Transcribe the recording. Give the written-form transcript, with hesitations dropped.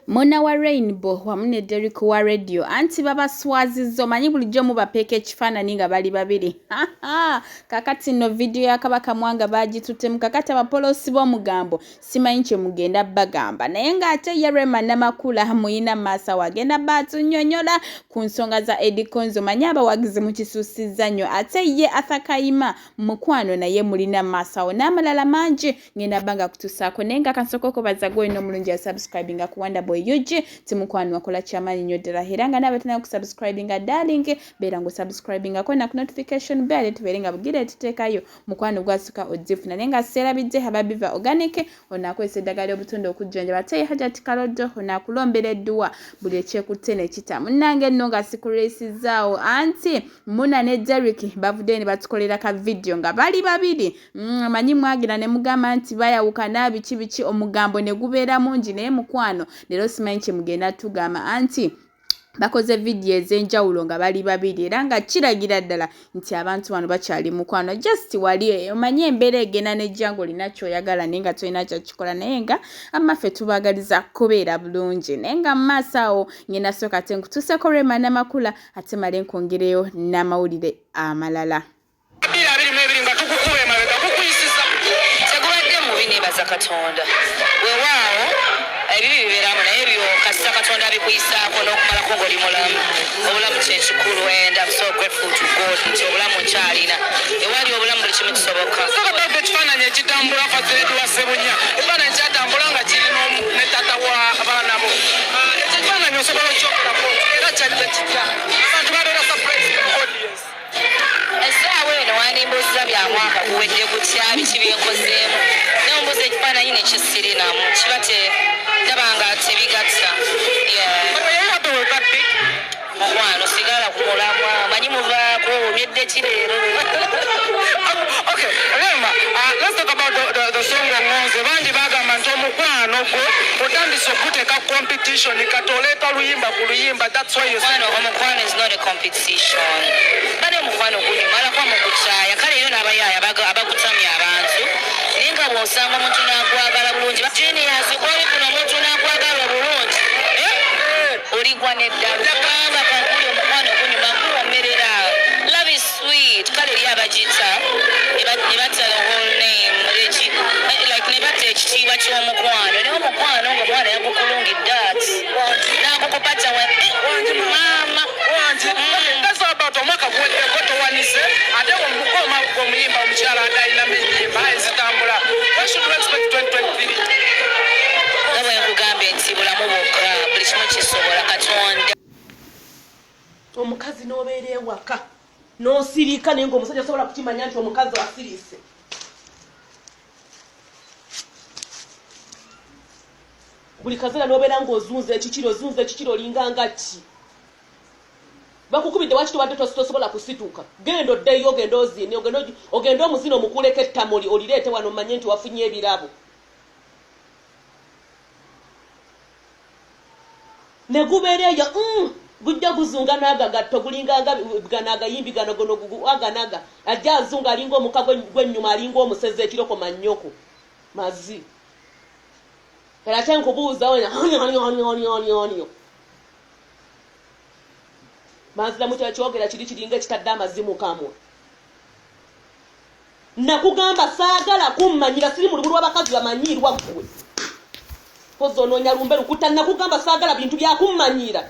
Mona wa Rainbow wamu ne Derick wa radio anti baba swazizo manyi bulijjo mubapeeka ekifaananyi nga bali babiri kakati no video ya Kabaka Mwanga bagituttemu kakati abapolosi b'omugambo simanyi kye mugenda bagamba naye ng'ate ye Rema Namakula muyina masa wagenda batunnyonnyola ku nsonga za Eddy Kenzo manyi abawagizi mu kisuusiza nnyo ate ye Athakayima mukwano naye mulina masawo n'amalala mangi ngenda banga kutusaako naye nga kansokoko bazagwe no mulungi ya subscribing ku Wonderboy yuje timukwano wakola chamani nyo ddala era nga nabe tena ku subscribing darling bera ngo subscribing ko na notification bell tuberenga bugire tutekayo mukwano gwasuka ojifuna nenga serabidde hababiva organic onakwese dagala obutondo okujjanja bateye hajati kalodo onakulombera edduwa buli ekyekutene kita munange nno nga sikuresizawo anti Mona ne Derick bavudde ne batukolera ka video nga bali babiri manyi mwagira ne mugamba nti bayawukana biki omugambo ne gubeera mungi naye mukwano lero simanyi kye mugenda tugamba anti bakoze video ez'enjawulo nga bali babiri era nga kiragira ddala nti abantu bano bakyali mukwano just wali omanyi embeera egenda n'ejjango linakyo oyagala naye nga tolina kyakikola naye nga amaffe tubagaliza kubeera bulungi naye nga mu maaso awo ngenda sooka ate nkutuuseko Rema Namakula ate male nkwongereyo n'amawulire amalala. Katonda weewaawo ebibi bibeeramu naye byo kasita Katonda abikuyisaako n'okumalako ng'oli mulamu obulamu kyekikulu and I'm so grateful to God nti obulamu nkyalina ewali obulamu buli kimu kisoboka sokababe ekifaananyi ekitambula faziredu wa Ssebunya ekifaananyi kyatambula nga kirina ne taata wa abaana bo ekifaananyi osobola okyokulako era kyalina kitya abantu babeera surprise audience essaawa eno wandimbuuziza bya mwaka guwedde gutya biki byenkozeemu nembuuza ekifaananyi nekisirinamu kiba tabanga tebigatta mukwano sigala kumulamwa manyi muvaako obyedde kireero. Okay, remember, let's talk about the song of Ngonze. Bangi bagamba nti omukwano gwo otandise okuteeka competition katoleeta luyimba ku luyimba. That's why you say omukwano is not a competition. Bane omukwano gunyumalako mu kukyaya kale era n'abayaaya abagutamya abantu naye nga bw'osanga omuntu n'akwagala bulungi genius kwolifuna omuntu n'akwagala bulungi oligwa neddala kubanga kankuli omukwano gunyuma guwomerera. Love is sweet kale eri abagita ne batta the whole name like ne batta ekitiibwa ky'omukwano naye omukwano ng'omwana yagukulungidde ati n'agukupata mama that's about omwaka guweddeko towanise ate omuyimba omukyala adayinamu ennyimba ezitambula. What should we expect 2023? nga bwe nkugambye nti bulamu bwokka buli kimu kisobola Katonda. Omukazi n'obeera ewaka n'osiriika naye ng'omusajja osobola kukimanya nti omukazi asiriise. Buli kaseera n'obeera ng'ozunza ekikiro olinganga ki bakukubidde waki tobadde tosobola kusituka genda oddeyo ogenda ozine ogenda omuzina omukuleko ettamuli olireete wano omanye nti wafunye ebirabo ne gubeera eyo gujja guzunga n'agagatto gulinganga gano agayimbi gano aganaga ajja azunga alinga omuka gwennyuma alinga omuseze ekiroko mannyoko mazi era ate nkubuuza wena mazira mutu yakyogera kiringa ekitadde amazimu kamwe nakugamba saagala kummanyira siri mu lubulu lw'abakazi bamanyirwa ggwe pozoononya lumbe lukuta nakugamba saagala bintu byakummanyira